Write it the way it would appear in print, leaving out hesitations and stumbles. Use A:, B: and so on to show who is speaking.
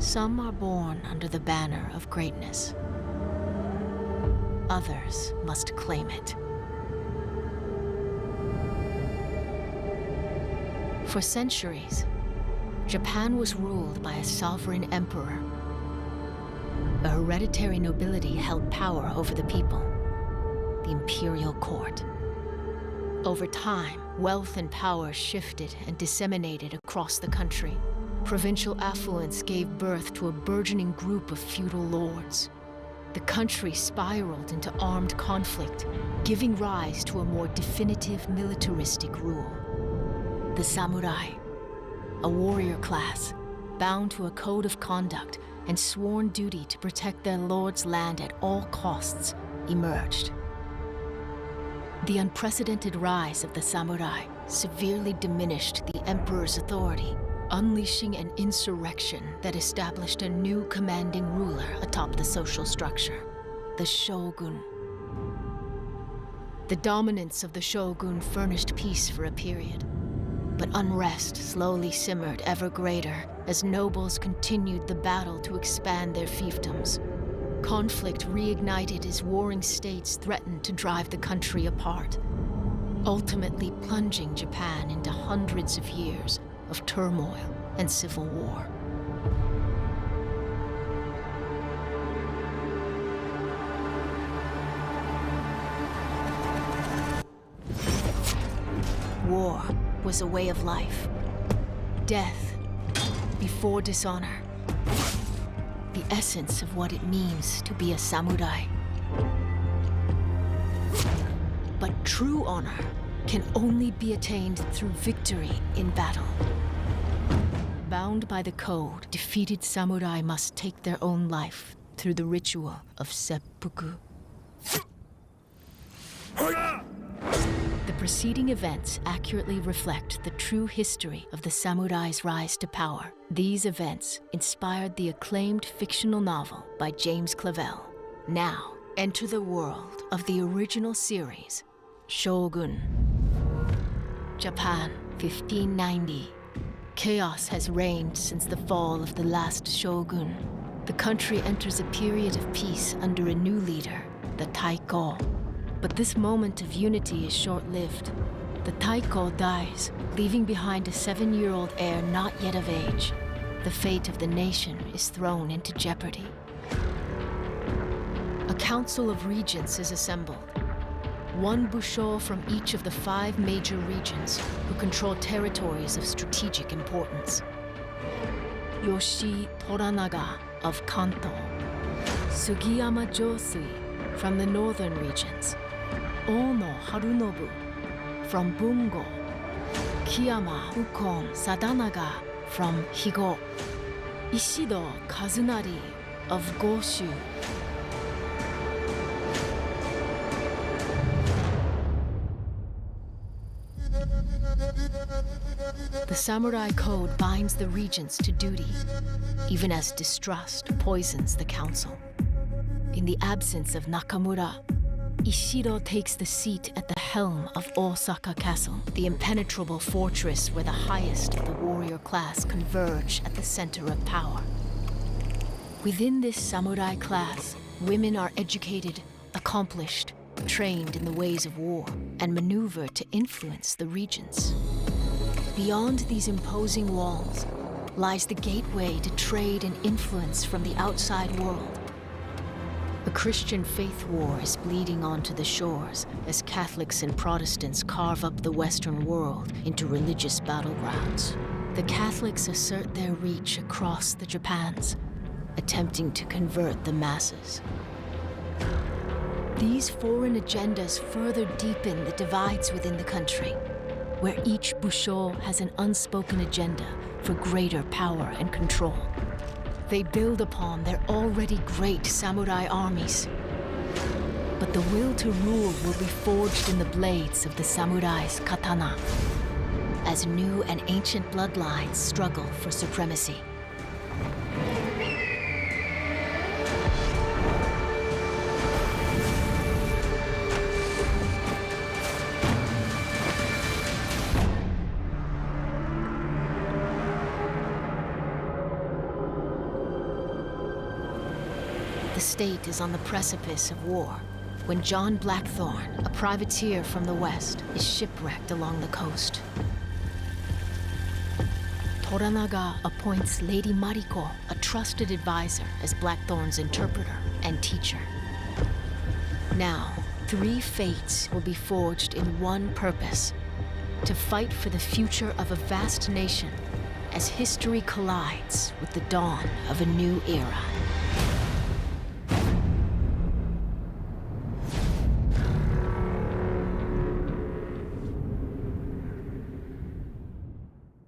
A: Some are born under the banner of greatness. Others must claim it. For centuries, Japan was ruled by a sovereign emperor. A hereditary nobility held power over the people, the imperial court. Over time, wealth and power shifted and disseminated across the country. Provincial affluence gave birth to a burgeoning group of feudal lords. The country spiraled into armed conflict, giving rise to a more definitive militaristic rule. The samurai, a warrior class, bound to a code of conduct and sworn duty to protect their lord's land at all costs, emerged. The unprecedented rise of the samurai severely diminished the emperor's authority, unleashing an insurrection that established a new commanding ruler atop the social structure, the shogun. The dominance of the shogun furnished peace for a period, but unrest slowly simmered ever greater as nobles continued the battle to expand their fiefdoms. Conflict reignited as warring states threatened to drive the country apart, ultimately plunging Japan into hundreds of years of turmoil and civil war. War was a way of life. Death before dishonor. The essence of what it means to be a samurai. But true honor can only be attained through victory in battle. Bound by the code, defeated samurai must take their own life through the ritual of seppuku. The preceding events accurately reflect the true history of the samurai's rise to power. These events inspired the acclaimed fictional novel by James Clavell. Now, enter the world of the original series, Shogun. Japan, 1590. Chaos has reigned since the fall of the last shogun. The country enters a period of peace under a new leader, the Taiko. But this moment of unity is short-lived. The Taiko dies, leaving behind a 7-year-old heir not yet of age. The fate of the nation is thrown into jeopardy. A council of regents is assembled. One busho from each of the 5 major regions who control territories of strategic importance. Yoshi Toranaga of Kanto. Sugiyama Josui from the northern regions. Ono Harunobu from Bungo. Kiyama Ukon Sadanaga from Higo. Ishido Kazunari of Goshu. The samurai code binds the regents to duty, even as distrust poisons the council. In the absence of Nakamura, Ishido takes the seat at the helm of Osaka Castle, the impenetrable fortress where the highest of the warrior class converge at the center of power. Within this samurai class, women are educated, accomplished, trained in the ways of war, and maneuver to influence the regents. Beyond these imposing walls lies the gateway to trade and influence from the outside world. A Christian faith war is bleeding onto the shores as Catholics and Protestants carve up the Western world into religious battlegrounds. The Catholics assert their reach across the Japans, attempting to convert the masses. These foreign agendas further deepen the divides within the country, where each busho has an unspoken agenda for greater power and control. They build upon their already great samurai armies. But the will to rule will be forged in the blades of the samurai's katana, as new and ancient bloodlines struggle for supremacy. The state is on the precipice of war when John Blackthorne, a privateer from the west, is shipwrecked along the coast. Toranaga appoints Lady Mariko, a trusted advisor, as Blackthorne's interpreter and teacher. Now, 3 fates will be forged in one purpose: to fight for the future of a vast nation as history collides with the dawn of a new era.